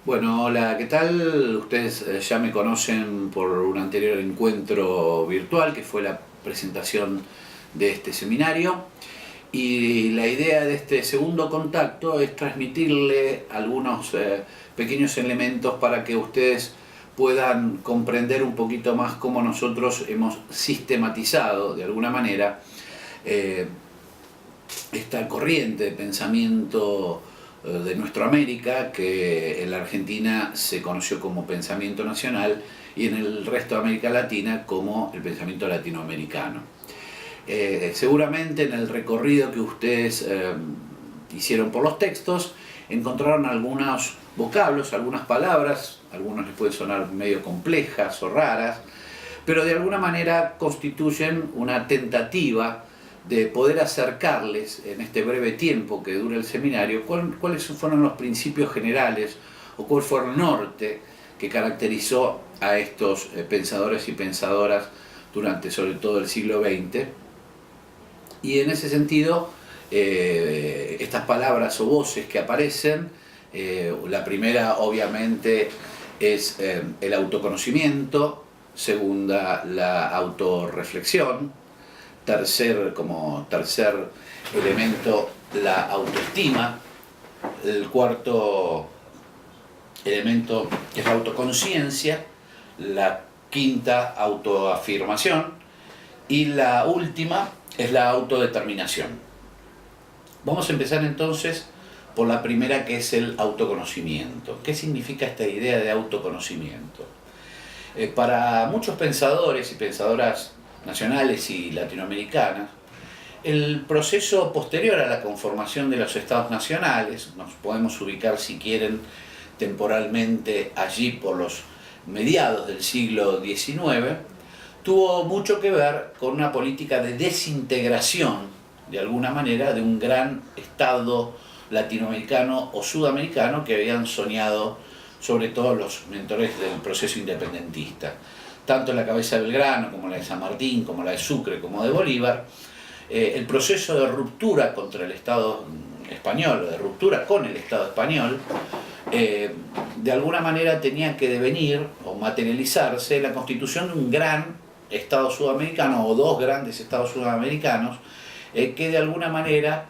Bueno, hola, ¿qué tal? Ustedes ya me conocen por un anterior encuentro virtual que fue la presentación de este seminario, y la idea de este segundo contacto es transmitirle algunos pequeños elementos para que ustedes puedan comprender un poquito más cómo nosotros hemos sistematizado de alguna manera eh, esta corriente de pensamiento de nuestra América, que en la Argentina se conoció como pensamiento nacional y en el resto de América Latina como el pensamiento latinoamericano. Seguramente en el recorrido que ustedes hicieron por los textos encontraron algunos vocablos, algunas palabras, algunos les pueden sonar medio complejas o raras, pero de alguna manera constituyen una tentativa de poder acercarles en este breve tiempo que dura el seminario cuáles fueron los principios generales o cuál fue el norte que caracterizó a estos pensadores y pensadoras durante sobre todo el siglo XX. Y en ese sentido, estas palabras o voces que aparecen, la primera obviamente es el autoconocimiento, segunda la autorreflexión, como tercer elemento la autoestima, el cuarto elemento es la autoconciencia, la quinta autoafirmación y la última es la autodeterminación. Vamos a empezar entonces por la primera, que es el autoconocimiento. ¿Qué significa esta idea de autoconocimiento? Para muchos pensadores y pensadoras nacionales y latinoamericanas, el proceso posterior a la conformación de los estados nacionales, nos podemos ubicar si quieren temporalmente allí por los mediados del siglo XIX, tuvo mucho que ver con una política de desintegración, de alguna manera, de un gran estado latinoamericano o sudamericano que habían soñado sobre todo los mentores del proceso independentista. Tanto la cabeza de Belgrano como la de San Martín, como la de Sucre, como de Bolívar, el proceso de ruptura contra el Estado español, o de ruptura con el Estado español, de alguna manera tenía que devenir o materializarse en la constitución de un gran Estado sudamericano o dos grandes Estados sudamericanos que de alguna manera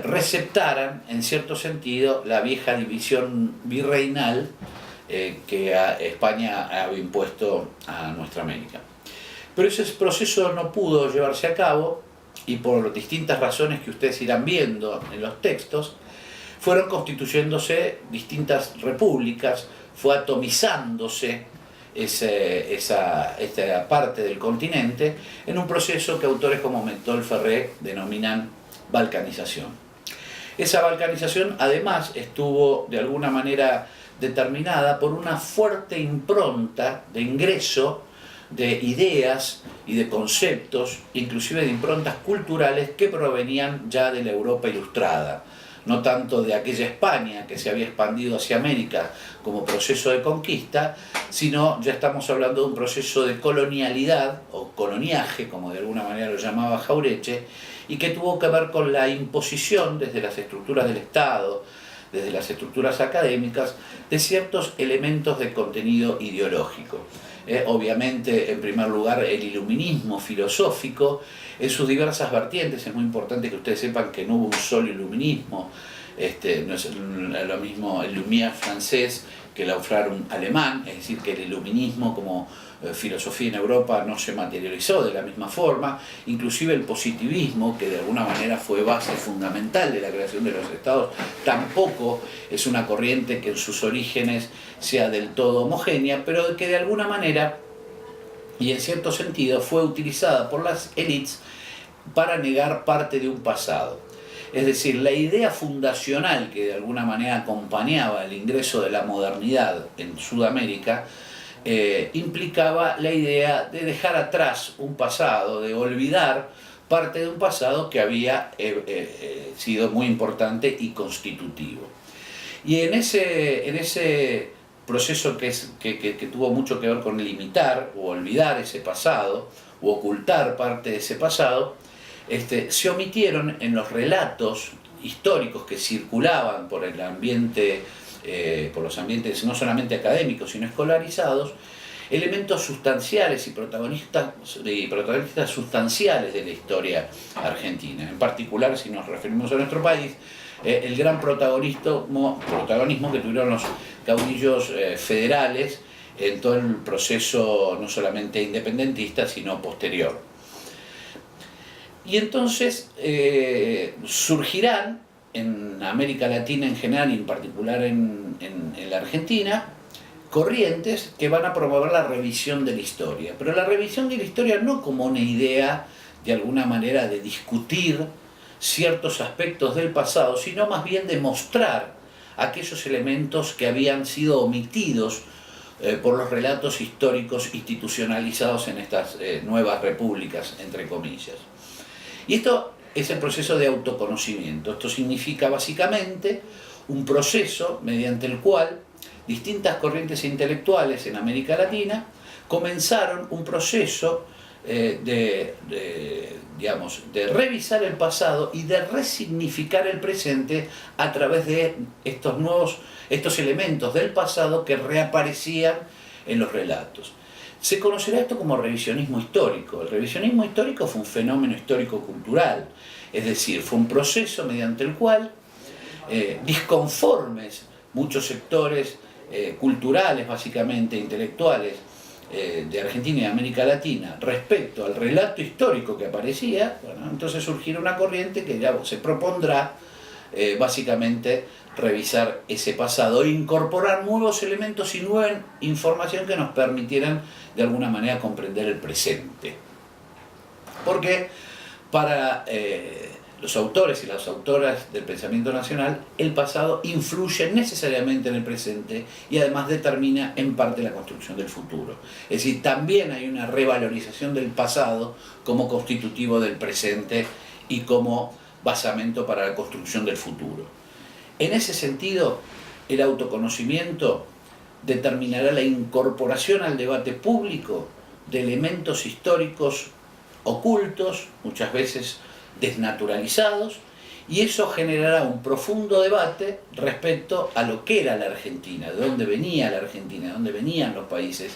receptaran en cierto sentido la vieja división virreinal que España había impuesto a nuestra América. Pero ese proceso no pudo llevarse a cabo y por distintas razones que ustedes irán viendo en los textos, fueron constituyéndose distintas repúblicas, fue atomizándose esta parte del continente en un proceso que autores como Mentol Ferré denominan balcanización. Esa balcanización además estuvo de alguna manera determinada por una fuerte impronta de ingreso de ideas y de conceptos, inclusive de improntas culturales que provenían ya de la Europa ilustrada, no tanto de aquella España que se había expandido hacia América como proceso de conquista, sino ya estamos hablando de un proceso de colonialidad o coloniaje, como de alguna manera lo llamaba Jauretche, y que tuvo que ver con la imposición desde las estructuras del Estado, desde las estructuras académicas, de ciertos elementos de contenido ideológico. Obviamente, en primer lugar, el iluminismo filosófico en sus diversas vertientes. Es muy importante que ustedes sepan que no hubo un solo iluminismo. No es lo mismo el Lumière francés que el Aufklärung alemán, es decir, que el iluminismo como filosofía en Europa no se materializó de la misma forma. Inclusive el positivismo, que de alguna manera fue base fundamental de la creación de los estados, tampoco es una corriente que en sus orígenes sea del todo homogénea, pero que de alguna manera y en cierto sentido fue utilizada por las élites para negar parte de un pasado. Es decir, la idea fundacional que de alguna manera acompañaba el ingreso de la modernidad en Sudamérica implicaba la idea de dejar atrás un pasado, de olvidar parte de un pasado que había sido muy importante y constitutivo. Y en ese proceso que tuvo mucho que ver con limitar o olvidar ese pasado, o ocultar parte de ese pasado, se omitieron en los relatos históricos que circulaban por el ambiente por los ambientes no solamente académicos, sino escolarizados, elementos sustanciales y protagonistas sustanciales de la historia argentina. En particular, si nos referimos a nuestro país, el gran protagonismo que tuvieron los caudillos federales en todo el proceso no solamente independentista, sino posterior. Y entonces surgirán en América Latina en general y en particular en la Argentina corrientes que van a promover la revisión de la historia, pero la revisión de la historia no como una idea de alguna manera de discutir ciertos aspectos del pasado, sino más bien de mostrar aquellos elementos que habían sido omitidos por los relatos históricos institucionalizados en estas nuevas repúblicas, entre comillas. Y esto es el proceso de autoconocimiento. Esto significa básicamente un proceso mediante el cual distintas corrientes intelectuales en América Latina comenzaron un proceso de revisar el pasado y de resignificar el presente a través de estos elementos del pasado que reaparecían en los relatos. Se conocerá esto como revisionismo histórico. El revisionismo histórico fue un fenómeno histórico-cultural, es decir, fue un proceso mediante el cual disconformes muchos sectores culturales, básicamente intelectuales, de Argentina y de América Latina respecto al relato histórico que aparecía, bueno, entonces surgirá una corriente que ya se propondrá básicamente revisar ese pasado e incorporar nuevos elementos y nueva información que nos permitieran de alguna manera comprender el presente. Porque para los autores y las autoras del pensamiento nacional, el pasado influye necesariamente en el presente y además determina en parte la construcción del futuro. Es decir, también hay una revalorización del pasado como constitutivo del presente y como basamento para la construcción del futuro. En ese sentido, el autoconocimiento determinará la incorporación al debate público de elementos históricos ocultos, muchas veces desnaturalizados, y eso generará un profundo debate respecto a lo que era la Argentina, de dónde venía la Argentina, de dónde venían los países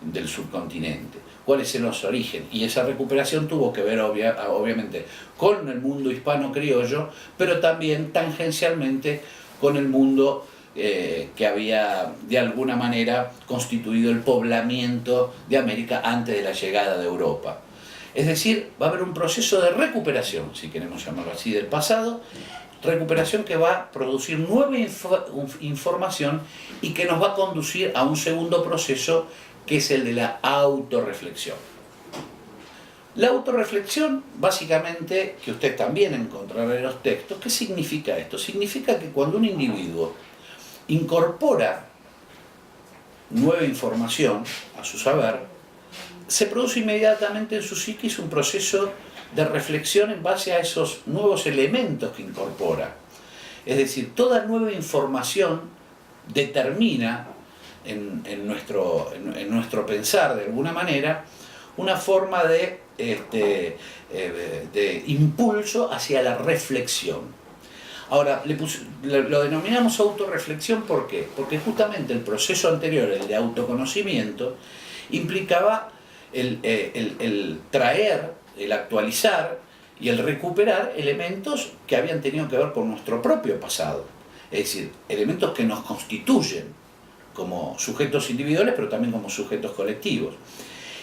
del subcontinente, cuáles eran los orígenes. Y esa recuperación tuvo que ver obviamente con el mundo hispano-criollo, pero también tangencialmente con el mundo que había de alguna manera constituido el poblamiento de América antes de la llegada de Europa. Es decir, va a haber un proceso de recuperación, si queremos llamarlo así, del pasado, recuperación que va a producir nueva información y que nos va a conducir a un segundo proceso, que es el de la autorreflexión. La autorreflexión, básicamente, que usted también encontrará en los textos, ¿qué significa esto? Significa que cuando un individuo incorpora nueva información a su saber, se produce inmediatamente en su psiquis un proceso de reflexión en base a esos nuevos elementos que incorpora. Es decir, toda nueva información determina en nuestro pensar, de alguna manera, una forma de impulso hacia la reflexión. Ahora, lo denominamos autorreflexión, ¿por qué? Porque justamente el proceso anterior, el de autoconocimiento, implicaba el traer, el actualizar y el recuperar elementos que habían tenido que ver con nuestro propio pasado. Es decir, elementos que nos constituyen como sujetos individuales, pero también como sujetos colectivos.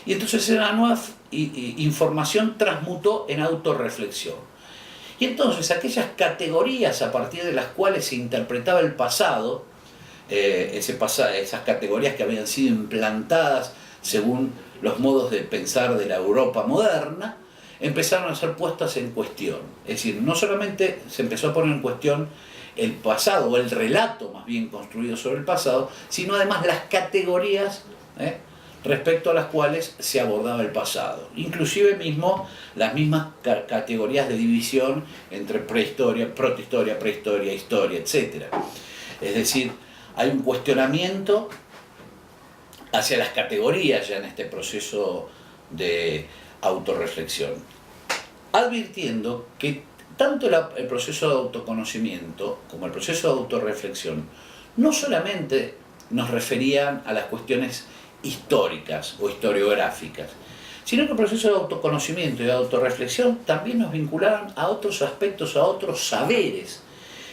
Y entonces la nueva información transmutó en autorreflexión. Y entonces aquellas categorías a partir de las cuales se interpretaba el pasado, esas categorías que habían sido implantadas según los modos de pensar de la Europa moderna, empezaron a ser puestas en cuestión. Es decir, no solamente se empezó a poner en cuestión el pasado, o el relato más bien construido sobre el pasado, sino además las categorías respecto a las cuales se abordaba el pasado. Inclusive las mismas categorías de división entre prehistoria, protohistoria, prehistoria, historia, etc. Es decir, hay un cuestionamiento hacia las categorías ya en este proceso de autorreflexión, advirtiendo que tanto el proceso de autoconocimiento como el proceso de autorreflexión no solamente nos referían a las cuestiones históricas o historiográficas, sino que el proceso de autoconocimiento y de autorreflexión también nos vinculaban a otros aspectos, a otros saberes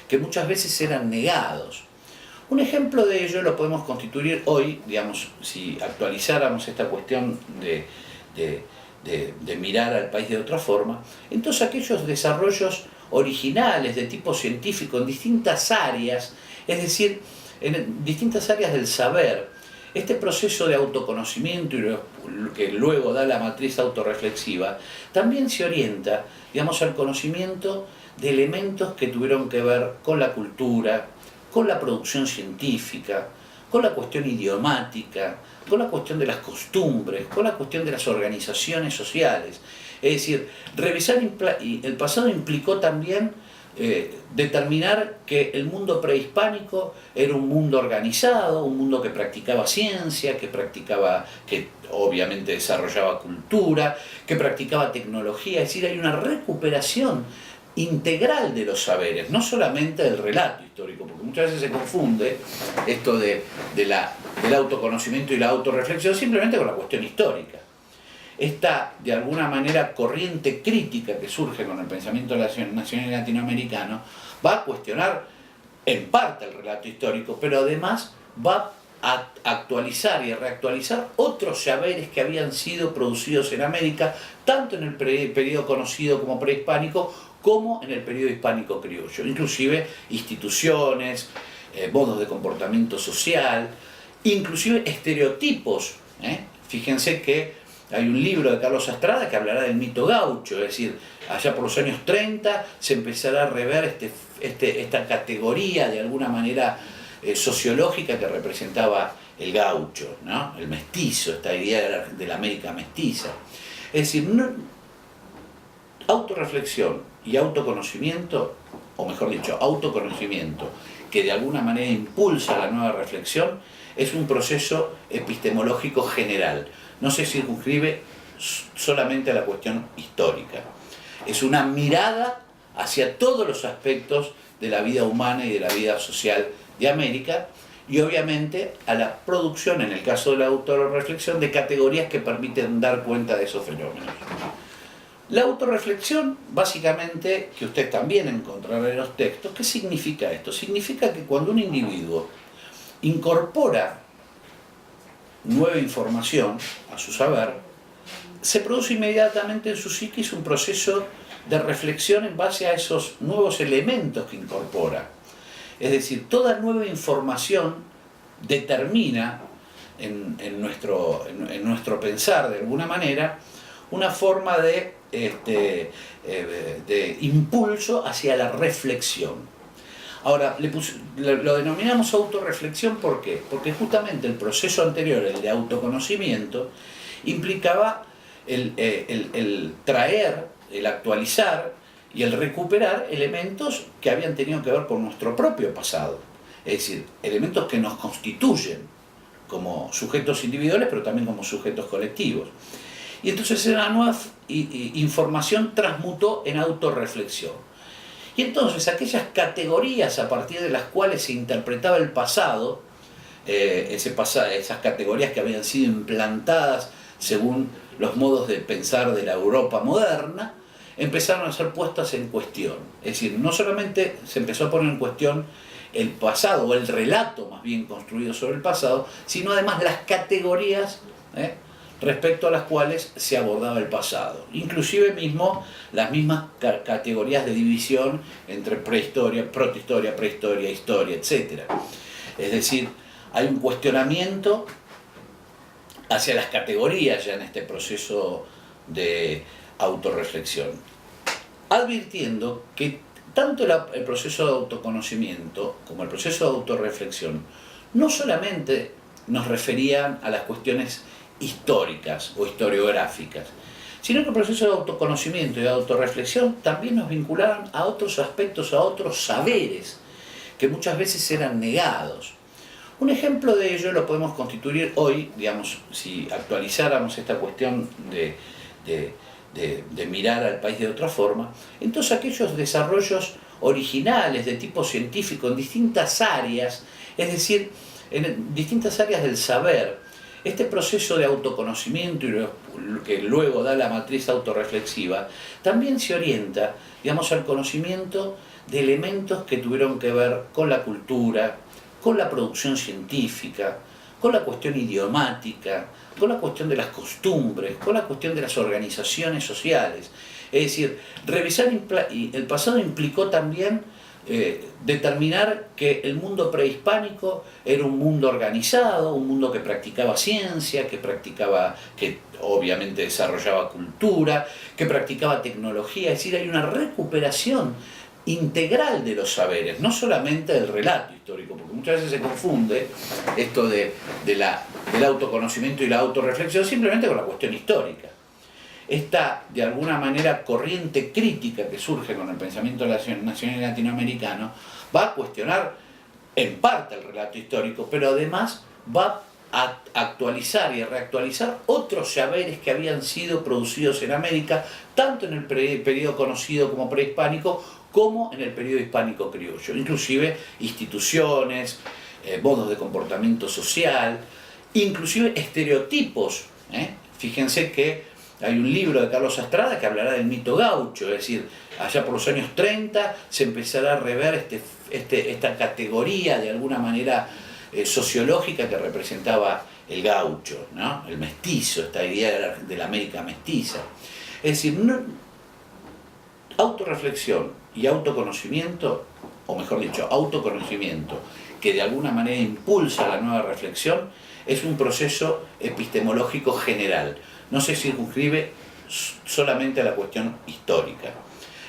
que muchas veces eran negados. Un ejemplo de ello lo podemos constituir hoy, digamos, si actualizáramos esta cuestión de mirar al país de otra forma, en todos aquellos desarrollos originales de tipo científico en distintas áreas, es decir, en distintas áreas del saber. Este proceso de autoconocimiento y lo que luego da la matriz autorreflexiva también se orienta, digamos, al conocimiento de elementos que tuvieron que ver con la cultura, con la producción científica, con la cuestión idiomática, con la cuestión de las costumbres, con la cuestión de las organizaciones sociales. Es decir, revisar el pasado implicó también determinar que el mundo prehispánico era un mundo organizado, un mundo que practicaba ciencia, que obviamente desarrollaba cultura, que practicaba tecnología. Es decir, hay una recuperación integral de los saberes, no solamente del relato histórico, porque muchas veces se confunde esto del autoconocimiento y la autorreflexión simplemente con la cuestión histórica. Esta, de alguna manera, corriente crítica que surge con el pensamiento nacional latinoamericano va a cuestionar en parte el relato histórico, pero además va a actualizar y a reactualizar otros saberes que habían sido producidos en América, tanto en el periodo conocido como prehispánico, como en el periodo hispánico criollo, inclusive instituciones, modos de comportamiento social, inclusive estereotipos. Fíjense que hay un libro de Carlos Astrada que hablará del mito gaucho, es decir, allá por los años 30 se empezará a rever esta categoría de alguna manera sociológica que representaba el gaucho, ¿no? El mestizo, esta idea de la América mestiza. Es decir, autorreflexión y autoconocimiento, o mejor dicho, autoconocimiento, que de alguna manera impulsa la nueva reflexión, es un proceso epistemológico general. No se circunscribe solamente a la cuestión histórica. Es una mirada hacia todos los aspectos de la vida humana y de la vida social de América, y obviamente a la producción, en el caso de la autorreflexión, de categorías que permiten dar cuenta de esos fenómenos. La autorreflexión, básicamente, que usted también encontrará en los textos, ¿qué significa esto? Significa que cuando un individuo incorpora nueva información a su saber, se produce inmediatamente en su psiquis un proceso de reflexión en base a esos nuevos elementos que incorpora. Es decir, toda nueva información determina en nuestro pensar, de alguna manera, una forma de impulso hacia la reflexión. Ahora, lo denominamos autorreflexión, ¿por qué? Porque justamente el proceso anterior, el de autoconocimiento, implicaba el traer, el actualizar y el recuperar elementos que habían tenido que ver con nuestro propio pasado. Es decir, elementos que nos constituyen como sujetos individuales, pero también como sujetos colectivos. Y entonces la nueva información transmutó en autorreflexión. Y entonces aquellas categorías a partir de las cuales se interpretaba el pasado, esas categorías que habían sido implantadas según los modos de pensar de la Europa moderna, empezaron a ser puestas en cuestión. Es decir, no solamente se empezó a poner en cuestión el pasado, o el relato más bien construido sobre el pasado, sino además las categorías respecto a las cuales se abordaba el pasado. Inclusive las mismas categorías de división entre prehistoria, protohistoria, prehistoria, historia, etc. Es decir, hay un cuestionamiento hacia las categorías ya en este proceso de autorreflexión, advirtiendo que tanto el proceso de autoconocimiento como el proceso de autorreflexión no solamente nos referían a las cuestiones históricas o historiográficas, sino que el proceso de autoconocimiento y de autorreflexión también nos vinculaban a otros aspectos, a otros saberes que muchas veces eran negados. Un ejemplo de ello lo podemos constituir hoy, digamos, si actualizáramos esta cuestión de mirar al país de otra forma, en todos aquellos desarrollos originales de tipo científico en distintas áreas, Es decir, en distintas áreas del saber, este proceso de autoconocimiento y que luego da la matriz autorreflexiva, también se orienta, digamos, al conocimiento de elementos que tuvieron que ver con la cultura, con la producción científica, con la cuestión idiomática, con la cuestión de las costumbres, con la cuestión de las organizaciones sociales. Es decir, revisar el pasado implicó también determinar que el mundo prehispánico era un mundo organizado, un mundo que practicaba ciencia, que obviamente desarrollaba cultura, que practicaba tecnología. Es decir, hay una recuperación integral de los saberes, no solamente del relato histórico, porque muchas veces se confunde esto del autoconocimiento y la autorreflexión simplemente con la cuestión histórica. Esta, de alguna manera, corriente crítica que surge con el pensamiento nacional latinoamericano va a cuestionar en parte el relato histórico, pero además va a actualizar y a reactualizar otros saberes que habían sido producidos en América, tanto en el periodo conocido como prehispánico, como en el periodo hispánico criollo, inclusive instituciones, modos de comportamiento social, inclusive estereotipos. Fíjense que hay un libro de Carlos Astrada que hablará del mito gaucho, es decir, allá por los años 30 se empezará a rever esta categoría de alguna manera sociológica que representaba el gaucho, ¿no? El mestizo, esta idea de la América mestiza. Es decir, autorreflexión y autoconocimiento, o mejor dicho, autoconocimiento, que de alguna manera impulsa la nueva reflexión, es un proceso epistemológico general. No se circunscribe solamente a la cuestión histórica.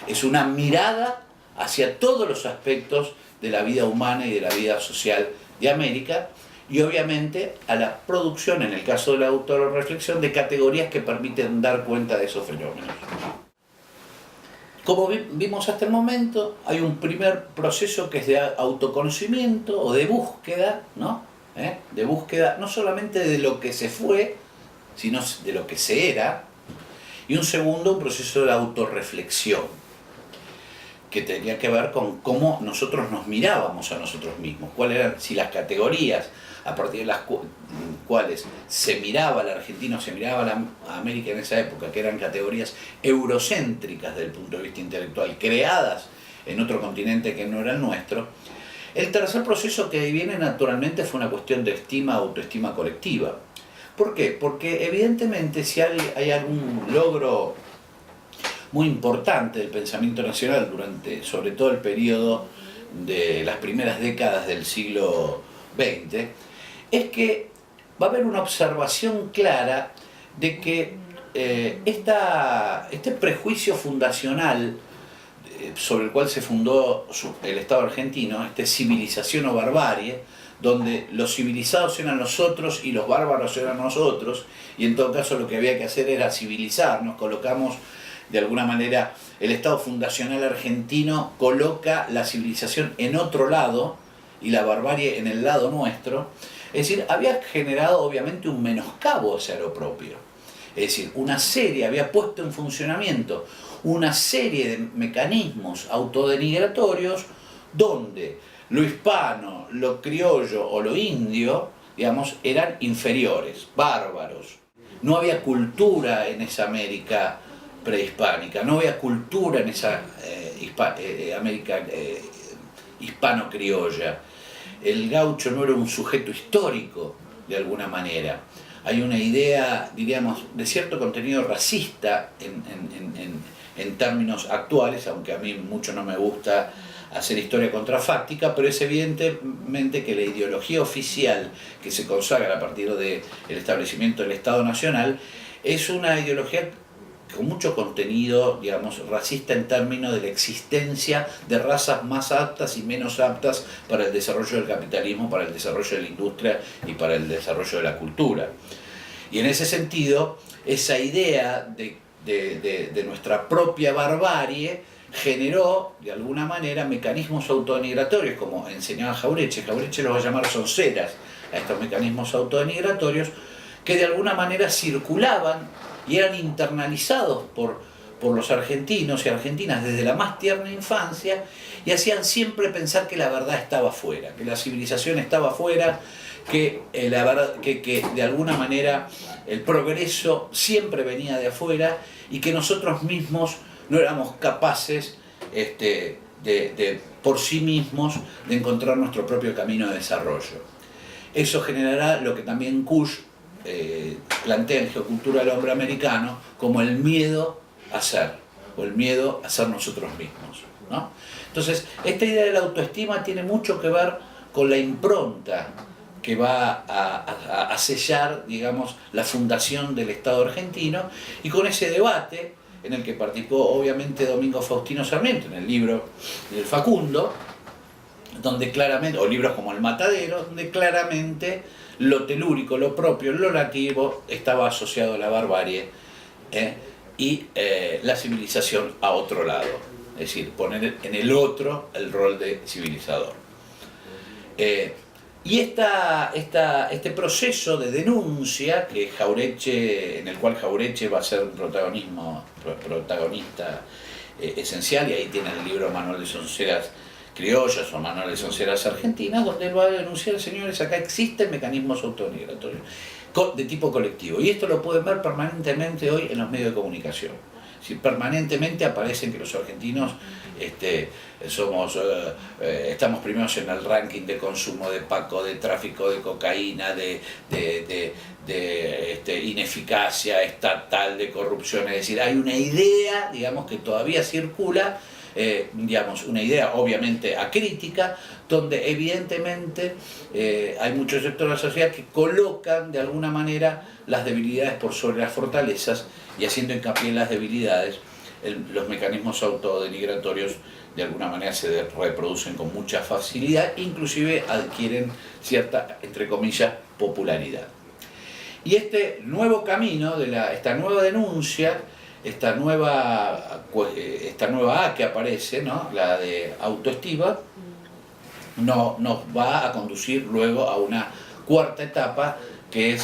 Es una mirada hacia todos los aspectos de la vida humana y de la vida social de América, y obviamente a la producción, en el caso de la autorreflexión, de categorías que permiten dar cuenta de esos fenómenos. Como vimos hasta el momento, hay un primer proceso que es de autoconocimiento o de búsqueda, ¿no? De búsqueda no solamente de lo que se fue, sino de lo que se era, y un segundo, un proceso de autorreflexión, que tenía que ver con cómo nosotros nos mirábamos a nosotros mismos, cuáles eran, si las categorías a partir de las cuales se miraba al argentino, se miraba a América en esa época, que eran categorías eurocéntricas desde el punto de vista intelectual, creadas en otro continente que no era el nuestro. El tercer proceso que viene naturalmente fue una cuestión de estima, autoestima colectiva. ¿Por qué? Porque evidentemente si hay algún logro muy importante del pensamiento nacional durante sobre todo el periodo de las primeras décadas del siglo XX, es que va a haber una observación clara de que este prejuicio fundacional sobre el cual se fundó el Estado argentino, civilización o barbarie, donde los civilizados eran los otros y los bárbaros eran nosotros, y en todo caso lo que había que hacer era civilizarnos. Colocamos de alguna manera, el Estado fundacional argentino coloca la civilización en otro lado y la barbarie en el lado nuestro. Es decir, había generado obviamente un menoscabo hacia lo propio. Es decir, había puesto en funcionamiento una serie de mecanismos autodenigratorios donde lo hispano, lo criollo o lo indio, digamos, eran inferiores, bárbaros. No había cultura en esa América prehispánica, no había cultura en esa América hispano-criolla. El gaucho no era un sujeto histórico, de alguna manera. Hay una idea, diríamos, de cierto contenido racista en términos actuales, aunque a mí mucho no me gusta hacer historia contrafáctica, pero es evidentemente que la ideología oficial que se consagra a partir del establecimiento del Estado Nacional es una ideología con mucho contenido, digamos, racista en términos de la existencia de razas más aptas y menos aptas para el desarrollo del capitalismo, para el desarrollo de la industria y para el desarrollo de la cultura. Y en ese sentido, esa idea de nuestra propia barbarie generó, de alguna manera, mecanismos autodenigratorios, como enseñaba Jauretche. Jauretche los va a llamar sonceras a estos mecanismos autodenigratorios, que de alguna manera circulaban y eran internalizados por por los argentinos y argentinas desde la más tierna infancia, y hacían siempre pensar que la verdad estaba afuera, que la civilización estaba afuera, que de alguna manera el progreso siempre venía de afuera y que nosotros mismos no éramos capaces por sí mismos de encontrar nuestro propio camino de desarrollo. Eso generará lo que también Kusch plantea en Geocultura del Hombre Americano como el miedo a ser, o el miedo a ser nosotros mismos, ¿no? Entonces, esta idea de la autoestima tiene mucho que ver con la impronta que va a sellar, digamos, la fundación del Estado argentino, y con ese debate en el que participó obviamente Domingo Faustino Sarmiento en el libro del Facundo, donde claramente, o libros como El Matadero, donde claramente lo telúrico, lo propio, lo nativo estaba asociado a la barbarie y la civilización a otro lado. Es decir, poner en el otro el rol de civilizador. Y este proceso de denuncia que en el cual Jauretche va a ser un protagonista esencial, y ahí tiene el libro Manual de Sonceras Criollas o Manual de Sonceras Argentinas, donde él va a denunciar, señores, acá existen mecanismos automigratorios de tipo colectivo, y esto lo pueden ver permanentemente hoy en los medios de comunicación. Si permanentemente aparecen que los argentinos estamos primeros en el ranking de consumo de paco, de tráfico de cocaína, de ineficacia estatal, de corrupción. Es decir, hay una idea, digamos, que todavía circula, una idea obviamente acrítica, donde evidentemente hay muchos sectores de la sociedad que colocan de alguna manera las debilidades por sobre las fortalezas, y haciendo hincapié en las debilidades, los mecanismos autodenigratorios de alguna manera se reproducen con mucha facilidad, inclusive adquieren cierta, entre comillas, popularidad. Y este nuevo camino, esta nueva denuncia, esta nueva A que aparece, ¿no?, la de autoestima, nos va a conducir luego a una cuarta etapa,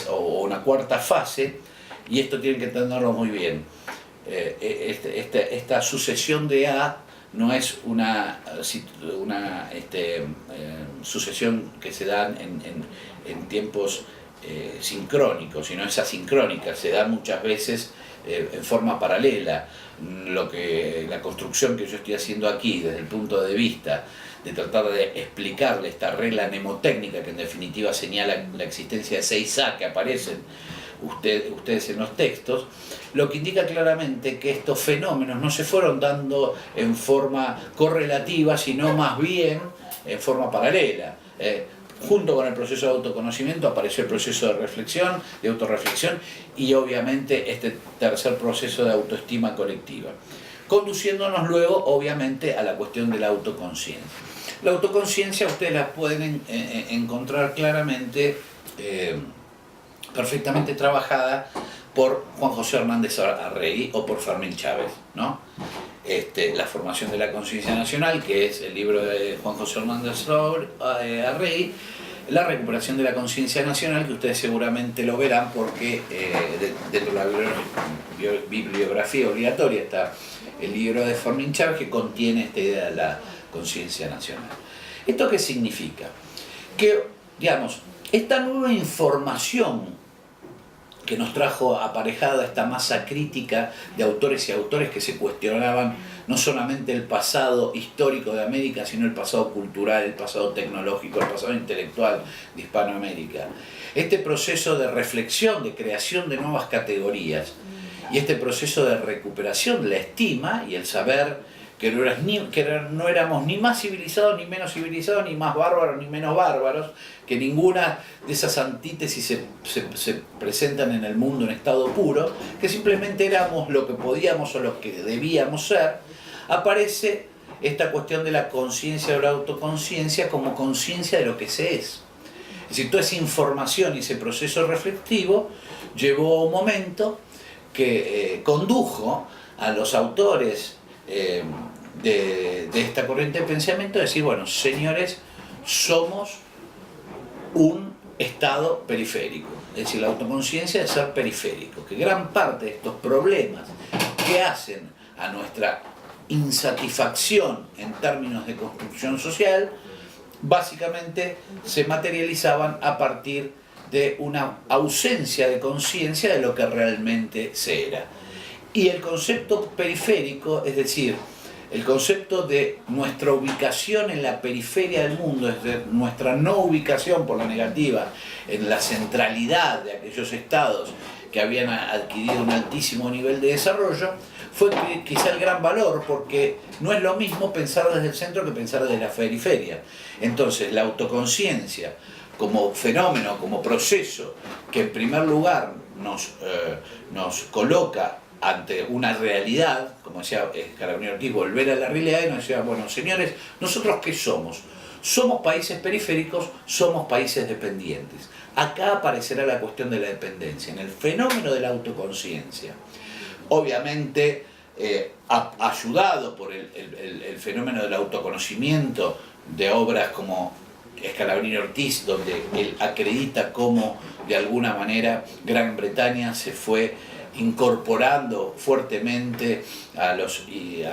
o una cuarta fase, y esto tienen que entenderlo muy bien. Esta sucesión de A no es una sucesión que se da en tiempos sincrónicos, sino es asincrónica, se da muchas veces en forma paralela. La construcción que yo estoy haciendo aquí desde el punto de vista de tratar de explicarle esta regla mnemotécnica que en definitiva señala la existencia de 6A que aparecen ustedes en los textos, lo que indica claramente que estos fenómenos no se fueron dando en forma correlativa, sino más bien en forma paralela. Junto con el proceso de autoconocimiento apareció el proceso de reflexión, de autorreflexión, y obviamente este tercer proceso de autoestima colectiva, conduciéndonos luego obviamente a la cuestión de la autoconciencia. La autoconciencia ustedes la pueden encontrar claramente perfectamente trabajada por Juan José Hernández Arregui o por Fermín Chávez, ¿no? La formación de la conciencia nacional, que es el libro de Juan José Hernández Arregui, la recuperación de la conciencia nacional, que ustedes seguramente lo verán porque dentro de la bibliografía obligatoria está el libro de Fermín Chávez, que contiene esta idea de la conciencia nacional. ¿Esto qué significa? Que, digamos, esta nueva información que nos trajo aparejada esta masa crítica de autores y autores que se cuestionaban no solamente el pasado histórico de América, sino el pasado cultural, el pasado tecnológico, el pasado intelectual de Hispanoamérica. Este proceso de reflexión, de creación de nuevas categorías, y este proceso de recuperación de la estima y el saber que no éramos ni más civilizados, ni menos civilizados, ni más bárbaros, ni menos bárbaros, que ninguna de esas antítesis se presentan en el mundo en estado puro, que simplemente éramos lo que podíamos o lo que debíamos ser. Aparece esta cuestión de la conciencia o la autoconciencia como conciencia de lo que se es. Es decir, toda esa información y ese proceso reflexivo llevó a un momento que condujo a los autores de esta corriente de pensamiento a decir, bueno, señores, somos un estado periférico. Es decir, la autoconciencia de ser periférico, que gran parte de estos problemas que hacen a nuestra insatisfacción en términos de construcción social, básicamente se materializaban a partir de una ausencia de conciencia de lo que realmente se era. Y el concepto periférico, es decir, el concepto de nuestra ubicación en la periferia del mundo, es decir, nuestra no ubicación por la negativa en la centralidad de aquellos estados que habían adquirido un altísimo nivel de desarrollo, fue quizá el gran valor, porque no es lo mismo pensar desde el centro que pensar desde la periferia. Entonces, la autoconciencia como fenómeno, como proceso, que en primer lugar nos coloca ante una realidad, como decía Scalabrini Ortiz, volver a la realidad, y nos decía, bueno, señores, ¿nosotros qué somos? Somos países periféricos, somos países dependientes. Acá aparecerá la cuestión de la dependencia, en el fenómeno de la autoconciencia. Obviamente, ayudado por el fenómeno del autoconocimiento de obras como Scalabrini Ortiz, donde él acredita cómo de alguna manera Gran Bretaña se fue incorporando fuertemente a los y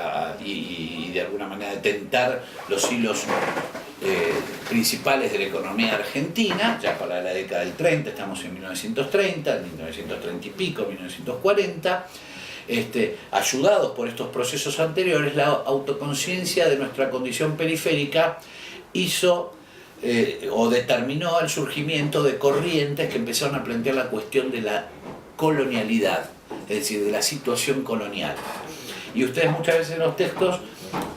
de alguna manera detentar los hilos principales de la economía argentina, ya para la década del 30, estamos en 1930, 1930 y pico, 1940, ayudados por estos procesos anteriores, la autoconciencia de nuestra condición periférica hizo o determinó el surgimiento de corrientes que empezaron a plantear la cuestión de la colonialidad, es decir, de la situación colonial. Y ustedes muchas veces en los textos,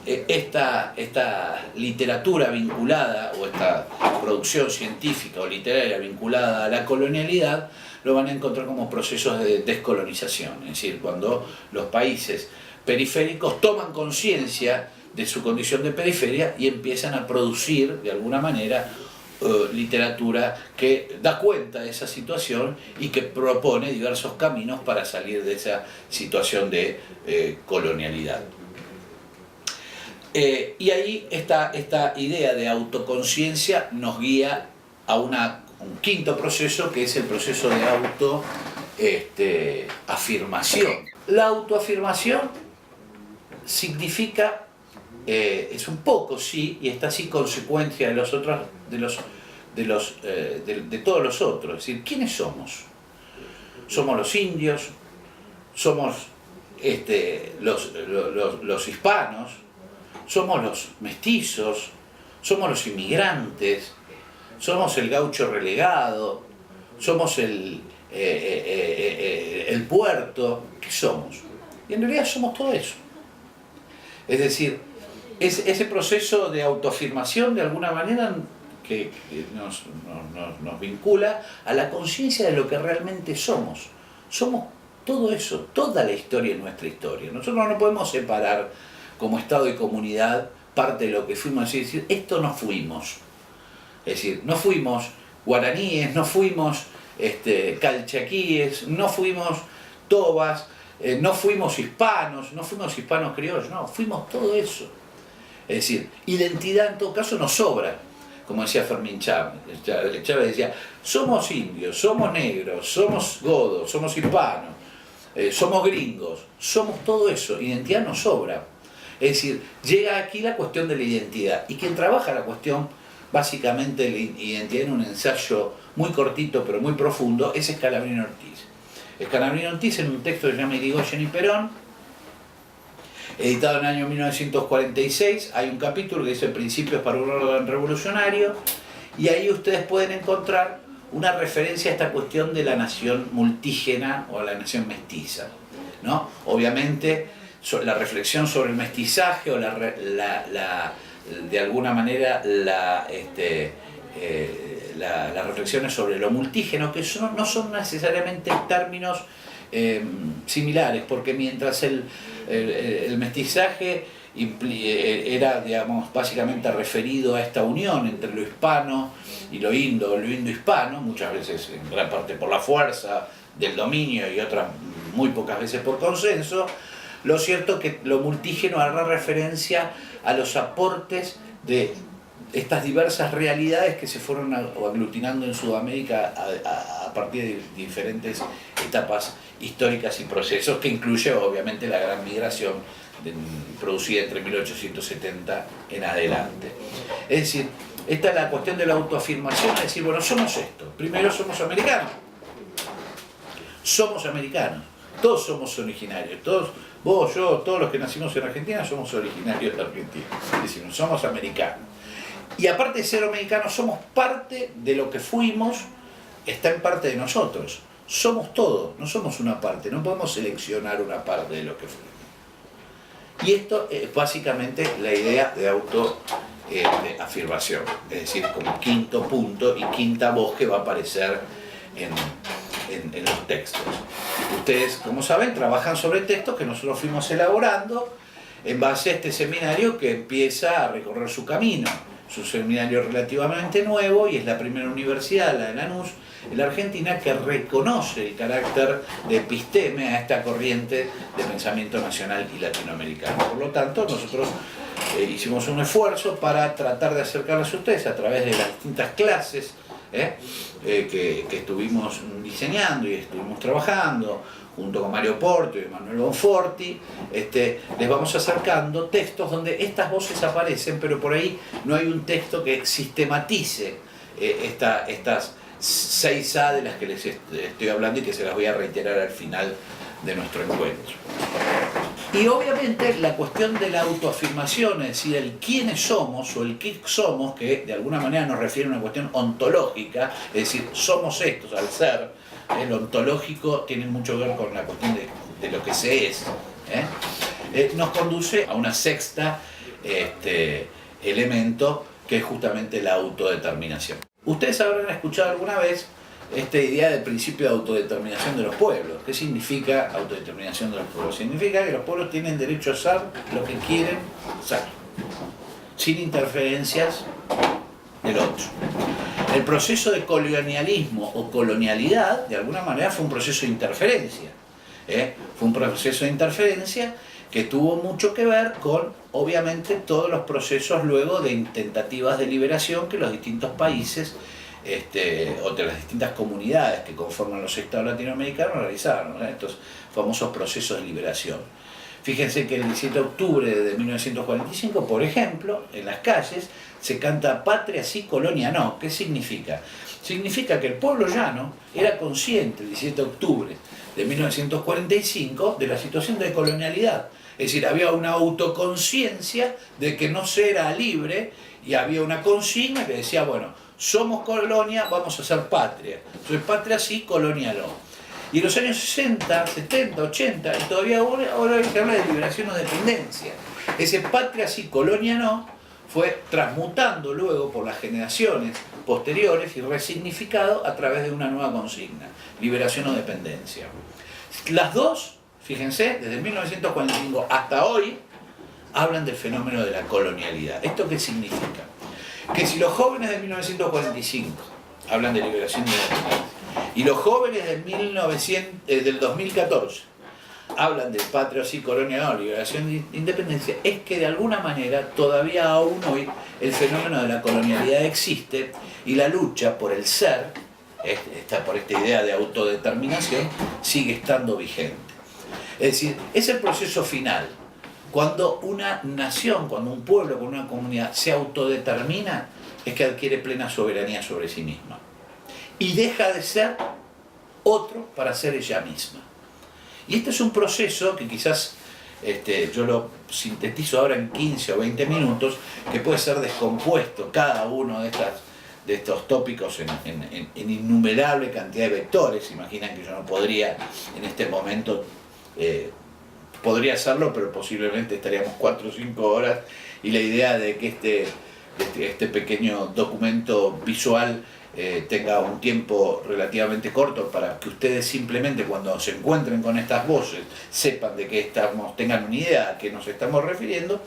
esta literatura vinculada, o esta producción científica o literaria vinculada a la colonialidad, lo van a encontrar como procesos de descolonización, es decir, cuando los países periféricos toman conciencia de su condición de periferia y empiezan a producir, de alguna manera, literatura que da cuenta de esa situación y que propone diversos caminos para salir de esa situación de colonialidad. Y ahí esta idea de autoconciencia nos guía a un quinto proceso, que es el proceso de autoafirmación. La autoafirmación significa, es un poco, sí, y está así consecuencia de los otros, de todos los otros. Es decir, ¿quiénes somos? Somos los indios, somos los hispanos, somos los mestizos, somos los inmigrantes, somos el gaucho relegado, somos el puerto. ¿Qué somos? Y en realidad somos todo eso. Es decir, ese proceso de autoafirmación, de alguna manera, que nos vincula a la conciencia de lo que realmente somos. Somos todo eso, toda la historia es nuestra historia. Nosotros no podemos separar como Estado y comunidad parte de lo que fuimos, y decir, esto no fuimos. Es decir, no fuimos guaraníes, no fuimos calchaquíes, no fuimos tobas, no fuimos hispanos criollos, no, fuimos todo eso. Es decir, identidad en todo caso nos sobra, como decía Fermín Chávez. Chávez decía, somos indios, somos negros, somos godos, somos hispanos, somos gringos, somos todo eso, identidad nos sobra. Es decir, llega aquí la cuestión de la identidad, y quien trabaja la cuestión básicamente de la identidad en un ensayo muy cortito pero muy profundo es Scalabrini Ortiz. Scalabrini Ortiz, en un texto que se llama Irigoyen y Perón, editado en el año 1946, hay un capítulo que dice Principios para un orden revolucionario, y ahí ustedes pueden encontrar una referencia a esta cuestión de la nación multígena o la nación mestiza, ¿no? Obviamente, la reflexión sobre el mestizaje o de alguna manera las reflexiones sobre lo multígeno, que no son necesariamente términos similares, porque mientras el mestizaje era, digamos, básicamente referido a esta unión entre lo hispano y lo indo-hispano, muchas veces en gran parte por la fuerza del dominio y otras muy pocas veces por consenso, lo cierto es que lo multígeno hará referencia a los aportes de estas diversas realidades que se fueron aglutinando en Sudamérica a partir de diferentes etapas históricas y procesos, que incluye obviamente la gran migración producida entre 1870 en adelante. Es decir, esta es la cuestión de la autoafirmación, es decir, bueno, somos esto. Primero somos americanos. Somos americanos. Todos somos originarios. Todos, vos, yo, todos los que nacimos en Argentina somos originarios de Argentina. Es decir, somos americanos. Y aparte de ser americanos, somos parte de lo que fuimos, está en parte de nosotros. Somos todo, no somos una parte. No podemos seleccionar una parte de lo que fuimos. Y esto es básicamente la idea de autoafirmación, es decir, como quinto punto y quinta voz que va a aparecer en los textos. Ustedes, como saben, trabajan sobre textos que nosotros fuimos elaborando en base a este seminario que empieza a recorrer su camino. Es un seminario relativamente nuevo y es la primera universidad, la de Lanús, en la Argentina, que reconoce el carácter de episteme a esta corriente de pensamiento nacional y latinoamericano. Por lo tanto, nosotros hicimos un esfuerzo para tratar de acercarles a ustedes a través de las distintas clases que estuvimos diseñando y estuvimos trabajando junto con Mario Porto y Manuel Bonforti. Les vamos acercando textos donde estas voces aparecen, pero por ahí no hay un texto que sistematice estas 6A de las que les estoy hablando y que se las voy a reiterar al final de nuestro encuentro. Y obviamente la cuestión de la autoafirmación, es decir, el quiénes somos o el qué somos, que de alguna manera nos refiere a una cuestión ontológica, es decir, somos estos al ser. Lo ontológico tiene mucho que ver con la cuestión de lo que se es. Nos conduce a una sexta elemento, que es justamente la autodeterminación. Ustedes habrán escuchado alguna vez esta idea del principio de autodeterminación de los pueblos. ¿Qué significa autodeterminación de los pueblos? Significa que los pueblos tienen derecho a ser lo que quieren ser, sin interferencias del otro. El proceso de colonialismo o colonialidad, de alguna manera, fue un proceso de interferencia. Fue un proceso de interferencia que tuvo mucho que ver con, obviamente, todos los procesos luego de tentativas de liberación que los distintos países o de las distintas comunidades que conforman los estados latinoamericanos realizaron, estos famosos procesos de liberación. Fíjense que el 17 de octubre de 1945, por ejemplo, en las calles se canta "Patria sí, colonia no". ¿Qué significa? Significa que el pueblo llano era consciente el 17 de octubre de 1945 de la situación de colonialidad. Es decir, había una autoconciencia de que no se era libre y había una consigna que decía, bueno, somos colonia, vamos a ser patria. Entonces, patria sí, colonia no. Y en los años 60, 70, 80, y todavía ahora hay que hablar de liberación o dependencia. Ese patria sí, colonia no, fue transmutando luego por las generaciones posteriores y resignificado a través de una nueva consigna, liberación o dependencia. Las dos, fíjense, desde 1945 hasta hoy, hablan del fenómeno de la colonialidad. ¿Esto qué significa? Que si los jóvenes de 1945 hablan de liberación y dependencia, y los jóvenes del 2014 hablan de patria sí, colonia no, liberación e independencia, es que de alguna manera todavía aún hoy el fenómeno de la colonialidad existe y la lucha por el ser, por esta idea de autodeterminación, sigue estando vigente. Es decir, es el proceso final. Cuando una nación, cuando un pueblo, cuando una comunidad se autodetermina, es que adquiere plena soberanía sobre sí misma. Y deja de ser otro para ser ella misma. Y este es un proceso que quizás yo lo sintetizo ahora en 15 o 20 minutos, que puede ser descompuesto cada uno de estos tópicos en innumerable cantidad de vectores. Imaginan que yo no podría en este momento, podría hacerlo, pero posiblemente estaríamos 4 o 5 horas, y la idea de que este pequeño documento visual tenga un tiempo relativamente corto para que ustedes simplemente cuando se encuentren con estas voces sepan de qué estamos, tengan una idea a qué nos estamos refiriendo.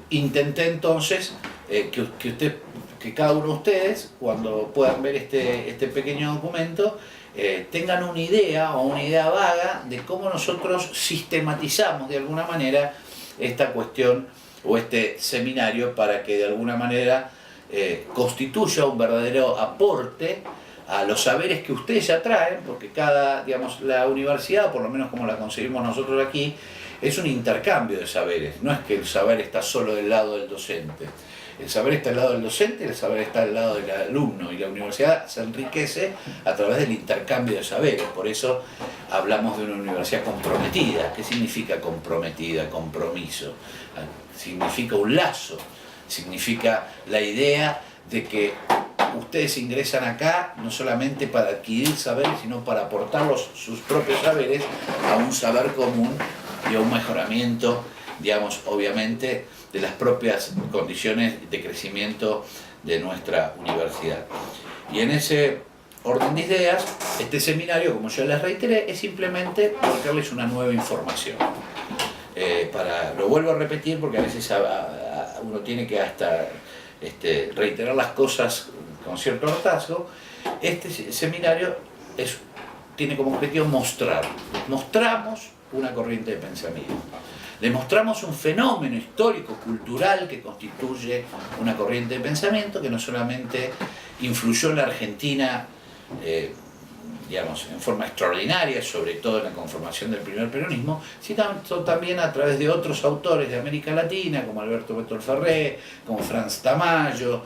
Intenté entonces que cada uno de ustedes, cuando puedan ver este pequeño documento, tengan una idea o una idea vaga de cómo nosotros sistematizamos de alguna manera esta cuestión o este seminario para que de alguna manera constituya un verdadero aporte a los saberes que ustedes ya traen, porque cada, digamos, la universidad, por lo menos como la concebimos nosotros aquí, es un intercambio de saberes, no es que el saber está solo del lado del docente. El saber está al lado del docente, el saber está al lado del alumno, y la universidad se enriquece a través del intercambio de saberes. Por eso hablamos de una universidad comprometida. ¿Qué significa comprometida? Compromiso. Significa un lazo, significa la idea de que ustedes ingresan acá no solamente para adquirir saberes, sino para aportar sus propios saberes a un saber común y a un mejoramiento, digamos, obviamente, de las propias condiciones de crecimiento de nuestra universidad. Y en ese orden de ideas, este seminario, como yo les reiteré, es simplemente volcarles una nueva información. Lo vuelvo a repetir porque a veces uno tiene que hasta reiterar las cosas con cierto hartazgo. Este seminario tiene como objetivo mostramos una corriente de pensamiento. Demostramos un fenómeno histórico, cultural, que constituye una corriente de pensamiento que no solamente influyó en la Argentina, digamos, en forma extraordinaria, sobre todo en la conformación del primer peronismo, sino también a través de otros autores de América Latina, como Alberto Bétol Ferré, como Franz Tamayo,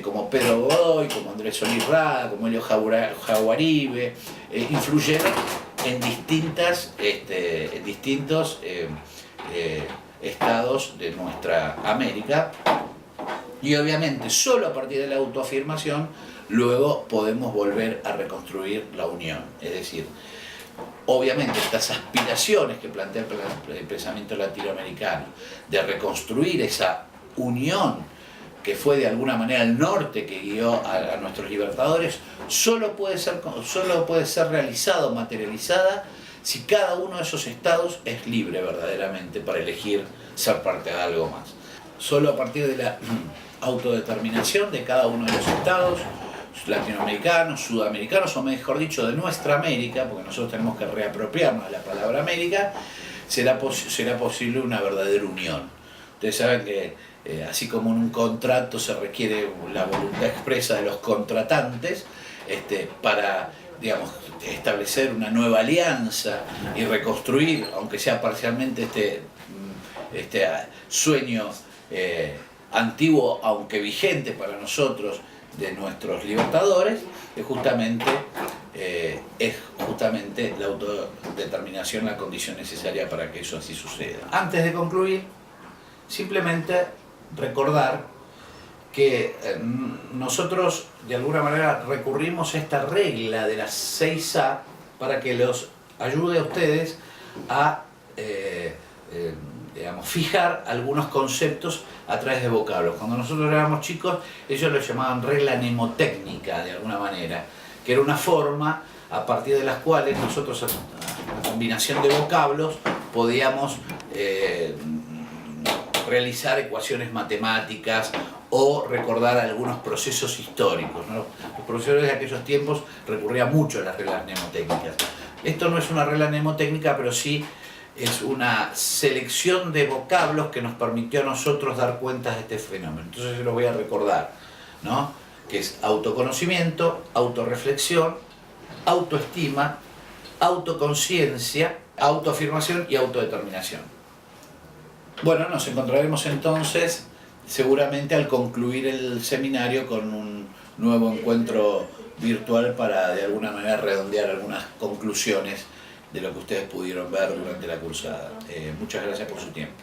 como Pedro Godoy, como Andrés Solís Rada, como Elio Jaguaribe, influyeron en distintos estados de nuestra América, y obviamente solo a partir de la autoafirmación luego podemos volver a reconstruir la unión. Es decir, obviamente estas aspiraciones que plantea el pensamiento latinoamericano de reconstruir esa unión que fue de alguna manera el norte que guió a nuestros libertadores, solo puede ser realizada o materializada si cada uno de esos estados es libre verdaderamente para elegir ser parte de algo más. Solo a partir de la autodeterminación de cada uno de los estados, latinoamericanos, sudamericanos, o mejor dicho, de nuestra América, porque nosotros tenemos que reapropiarnos de la palabra América, será posible una verdadera unión. Ustedes saben que así como en un contrato se requiere la voluntad expresa de los contratantes para, digamos, establecer una nueva alianza y reconstruir, aunque sea parcialmente, este sueño antiguo, aunque vigente para nosotros, de nuestros libertadores, es justamente la autodeterminación la condición necesaria para que eso así suceda. Antes de concluir, simplemente recordar que nosotros de alguna manera recurrimos a esta regla de las 6A para que los ayude a ustedes a digamos, fijar algunos conceptos a través de vocablos. Cuando nosotros éramos chicos, ellos lo llamaban regla mnemotécnica, de alguna manera, que era una forma a partir de las cuales nosotros, a la combinación de vocablos, podíamos realizar ecuaciones matemáticas o recordar algunos procesos históricos, ¿no? Los profesores de aquellos tiempos recurrían mucho a las reglas mnemotécnicas. Esto no es una regla mnemotécnica, pero sí es una selección de vocablos que nos permitió a nosotros dar cuenta de este fenómeno. Entonces yo lo voy a recordar, ¿no? Que es autoconocimiento, autorreflexión, autoestima, autoconciencia, autoafirmación y autodeterminación. Bueno, nos encontraremos entonces seguramente al concluir el seminario con un nuevo encuentro virtual para de alguna manera redondear algunas conclusiones de lo que ustedes pudieron ver durante la cursada. Muchas gracias por su tiempo.